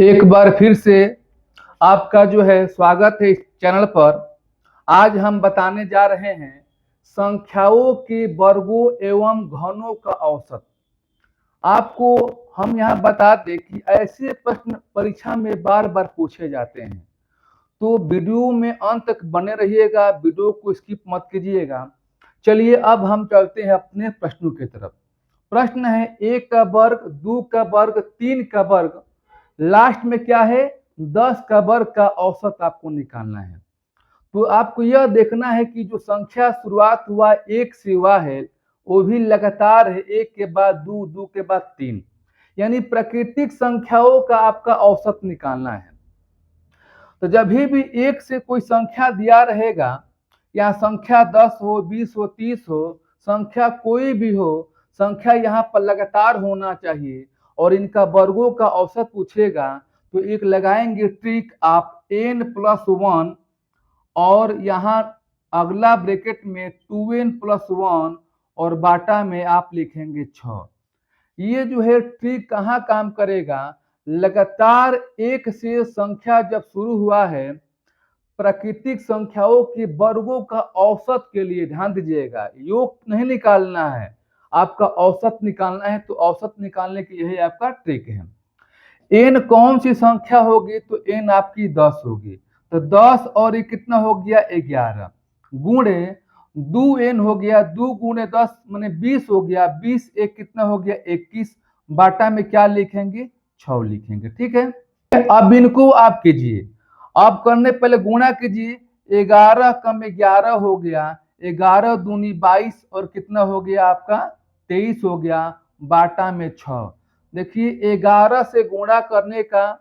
एक बार फिर से आपका जो है स्वागत है इस चैनल पर। आज हम बताने जा रहे हैं संख्याओं के वर्गों एवं घनों का औसत। आपको हम यहाँ बता दें कि ऐसे प्रश्न परीक्षा में बार बार पूछे जाते हैं, तो वीडियो में अंत तक बने रहिएगा, वीडियो को स्किप मत कीजिएगा। चलिए अब हम चलते हैं अपने प्रश्नों की तरफ। प्रश्न है 1 का वर्ग, 2 का वर्ग, 3 का वर्ग, लास्ट में क्या है 10 का वर्ग का औसत आपको निकालना है। तो आपको यह देखना है कि जो संख्या शुरुआत हुआ 1 से हुआ है वो भी लगातार है, 1 के बाद 2, 2 के बाद 3, यानी प्राकृतिक संख्याओं का आपका औसत निकालना है। तो जब भी 1 से कोई संख्या दिया रहेगा, या संख्या 10 हो, 20 हो, 30 हो, संख्या कोई भी हो, संख्या यहाँ पर लगातार होना चाहिए और इनका वर्गों का औसत पूछेगा तो एक लगाएंगे ट्रिक आप n+1 और यहाँ अगला ब्रैकेट में 2n+1 और बाटा में आप लिखेंगे 6। ये जो है ट्रिक कहाँ काम करेगा, लगातार 1 से संख्या जब शुरू हुआ है, प्राकृतिक संख्याओं के वर्गों का औसत के लिए ध्यान दीजिएगा, योग नहीं निकालना है, आपका औसत निकालना है। तो औसत निकालने की यही आपका ट्रिक है। n कौन सी संख्या होगी, तो n आपकी 10 होगी, तो 10 और ये कितना हो गया 11, गुणे 2n हो गया, 2 गुणे 10 माने 20 हो गया, 20 एक कितना हो गया 21, बाटा में क्या लिखेंगे 6 लिखेंगे। ठीक है, अब इनको आप कीजिए। आप करने पहले गुणा कीजिए, 11 कम 11 हो गया, 11 दूनी 22 और कितना हो गया आपका 23 हो गया, बाटा में 6। देखिए 11 से गुणा करने का,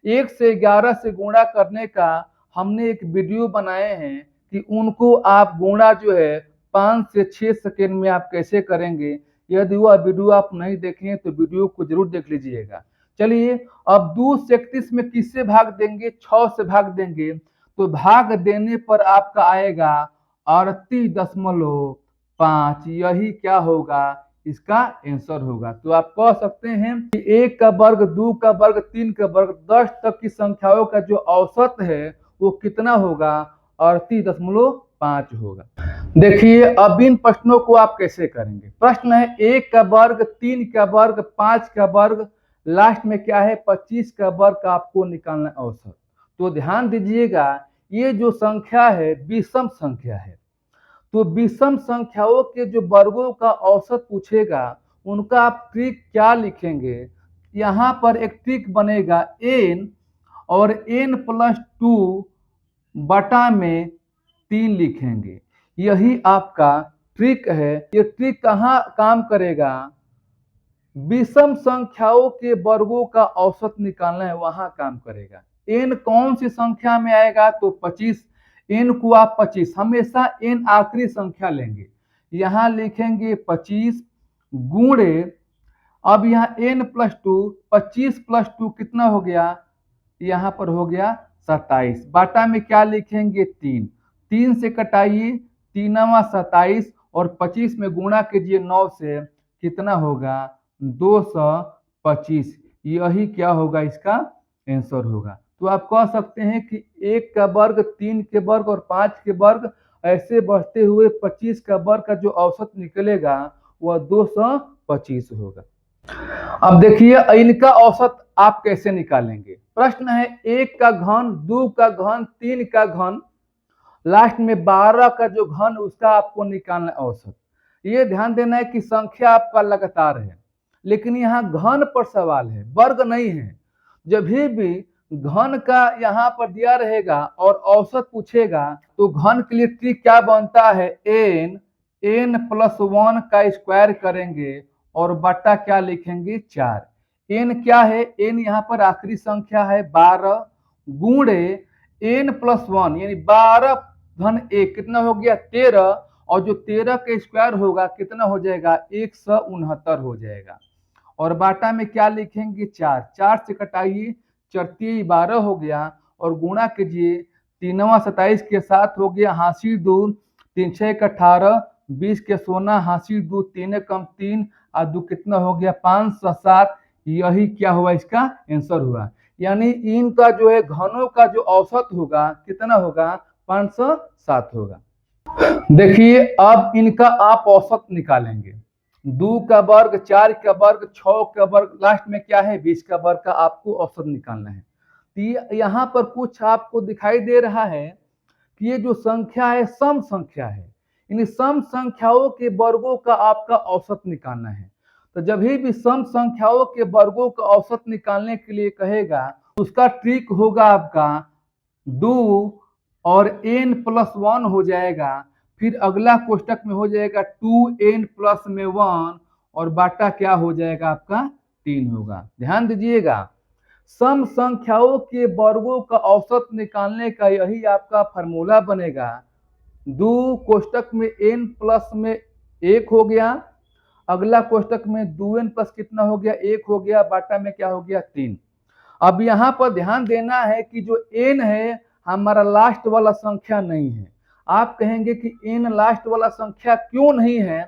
1 से 11 से गुणा करने का हमने एक वीडियो बनाए हैं कि उनको आप गुणा जो है 5 से 6 सेकेंड में आप कैसे करेंगे। यदि वह वीडियो आप नहीं देखें तो वीडियो को जरूर देख लीजिएगा। चलिए अब 231 में किससे भाग देंगे, 6 से भाग देंगे, तो भाग देने पर आपका आएगा 38.5। यही क्या होगा, इसका आंसर होगा। तो आप कह सकते हैं कि 1 का वर्ग, 2 का वर्ग, 3 का वर्ग, 10 तक की संख्याओं का जो औसत है वो कितना होगा, 38.5 होगा। देखिए अब इन प्रश्नों को आप कैसे करेंगे। प्रश्न है 1 का वर्ग, 3 का वर्ग, 5 का वर्ग, लास्ट में क्या है 25 का वर्ग का आपको निकालना औसत। तो ध्यान दीजिएगा, ये जो संख्या है विषम संख्या है, तो विषम संख्याओं के जो वर्गों का औसत पूछेगा उनका आप ट्रिक क्या लिखेंगे। यहाँ पर एक ट्रिक बनेगा n और n+2 बटा में 3 लिखेंगे, यही आपका ट्रिक है। ये ट्रिक कहाँ काम करेगा, विषम संख्याओं के वर्गों का औसत निकालना है वहां काम करेगा। n कौन सी संख्या में आएगा, तो 25, n को आप 25, हमेशा n आखिरी संख्या लेंगे, यहाँ लिखेंगे 25 गुणे, अब यहाँ n+2, 25+2 कितना हो गया, यहाँ पर हो गया 27, बाटा में क्या लिखेंगे 3, 3 से कटाइए, 3 27 और 25 में गुणा कीजिए 9 से, कितना होगा 225। यही क्या होगा, इसका आंसर होगा। तो आप कह सकते हैं कि 1 का वर्ग, 3 के वर्ग और 5 के वर्ग, ऐसे बढ़ते हुए 25 का वर्ग का जो औसत निकलेगा वह 225 होगा। अब देखिए इनका औसत आप कैसे निकालेंगे। प्रश्न है 1 का घन, 2 का घन, 3 का घन, लास्ट में 12 का जो घन उसका आपको निकालना औसत। ये ध्यान देना है कि संख्या आपका लगातार है, लेकिन यहाँ घन पर सवाल है, वर्ग नहीं है। जब भी घन का यहाँ पर दिया रहेगा और औसत पूछेगा तो घन के लिए ट्रिक क्या बनता है, n+1 का स्क्वायर करेंगे और बट्टा क्या लिखेंगे 4। n क्या है, n यहाँ पर आखिरी संख्या है 12 गुणे n+1 यानी 12 घन 1 कितना हो गया 13, और जो 13 के स्क्वायर होगा कितना हो जाएगा 169 हो जाएगा, और बाटा में क्या लिखेंगे 4, 4 से कटाइए, 4 12 हो गया और गुणा कीजिए, 3 27 के साथ हो गया, हाँसी 2, 3 6 18, 20 के 16, हाँसी 2, 3 कम 3 और 2 कितना हो गया 5 7। यही क्या हुआ, इसका आंसर हुआ। यानी इनका जो है घनों का जो औसत होगा कितना होगा, 507 होगा। देखिए अब इनका आप औसत निकालेंगे, 2 का वर्ग, 4 का वर्ग, 6 का वर्ग, लास्ट में क्या है 20 का वर्ग का आपको औसत निकालना है। तो यहाँ पर कुछ आपको दिखाई दे रहा है कि ये जो संख्या है सम संख्या है, इन सम संख्याओं के वर्गों का आपका औसत निकालना है। तो जब भी सम संख्याओं के वर्गों का औसत निकालने के लिए कहेगा, उसका ट्रिक होगा आपका 2 और n+1 हो जाएगा, फिर अगला कोष्टक में हो जाएगा 2n+1 और बाटा क्या हो जाएगा आपका 3 होगा। ध्यान दीजिएगा, सम संख्याओं के वर्गों का औसत निकालने का यही आपका फॉर्मूला बनेगा। 2 कोष्टक में n+1 हो गया, अगला कोष्टक में 2n प्लस कितना हो गया 1 हो गया, बाटा में क्या हो गया 3। अब यहाँ पर ध्यान देना है कि जो n है हमारा लास्ट वाला संख्या नहीं है। आप कहेंगे कि n लास्ट वाला संख्या क्यों नहीं है,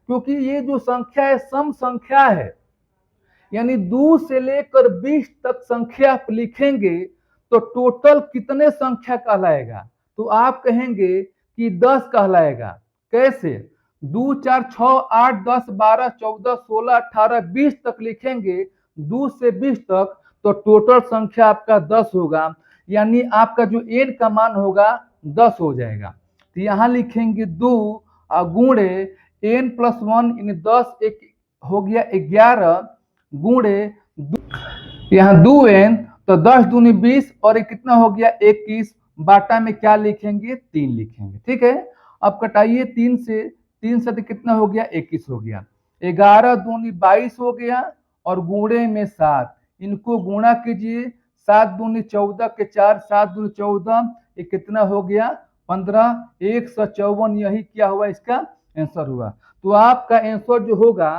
क्योंकि ये जो संख्या है सम संख्या है, यानी 2 से लेकर 20 तक संख्या आप लिखेंगे तो टोटल कितने संख्या कहलाएगा, तो आप कहेंगे कि 10 कहलाएगा। कैसे, 2 4 6 8 10 12 14 16 18 20 तक लिखेंगे 2 से 20 तक, तो टोटल संख्या आपका 10 होगा, यानी आपका जो n का मान होगा 10 हो जाएगा। तो यहाँ लिखेंगे 2 गुणे n+1 इन 10 एक हो गया 11 गुणे यहाँ 2n, तो 10 दूनी 20 और एक कितना हो गया 21, बाटा में क्या लिखेंगे 3 लिखेंगे। ठीक है, अब कटाइए 3 से तो कितना हो गया 21 हो गया, 11 दूनी 22 हो गया और गुणे में 7, इनको गुणा कीजिए, 7 दूनी 14 के 4, 7 दूनी 14, ये कितना हो गया 15, 154, यही क्या हुआ इसका आंसर हुआ। तो आपका आंसर जो होगा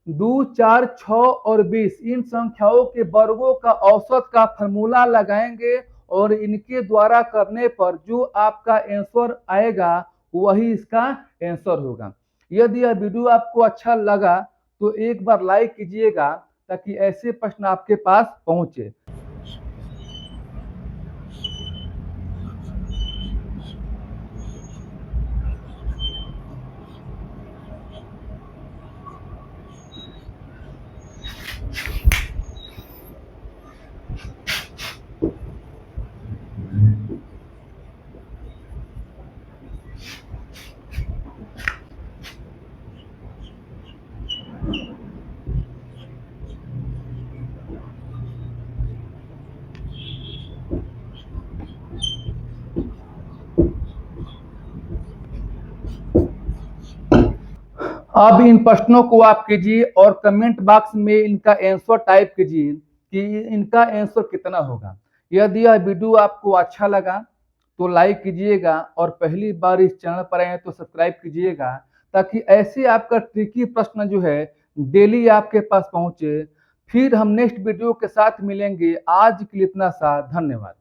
2 4 6 और 20 इन संख्याओं के वर्गों का औसत का फॉर्मूला लगाएंगे और इनके द्वारा करने पर जो आपका आंसर आएगा वही इसका आंसर होगा। यदि यह वीडियो आपको अच्छा लगा तो एक बार लाइक कीजिएगा ताकि ऐसे प्रश्न आपके पास पहुंचे। अब इन प्रश्नों को आप कीजिए और कमेंट बॉक्स में इनका आंसर टाइप कीजिए कि इनका आंसर कितना होगा। यदि यह वीडियो आपको अच्छा लगा तो लाइक कीजिएगा और पहली बार इस चैनल पर आए तो सब्सक्राइब कीजिएगा ताकि ऐसे आपका ट्रिकी प्रश्न जो है डेली आपके पास पहुंचे। फिर हम नेक्स्ट वीडियो के साथ मिलेंगे। आज के लिए इतना सा, धन्यवाद।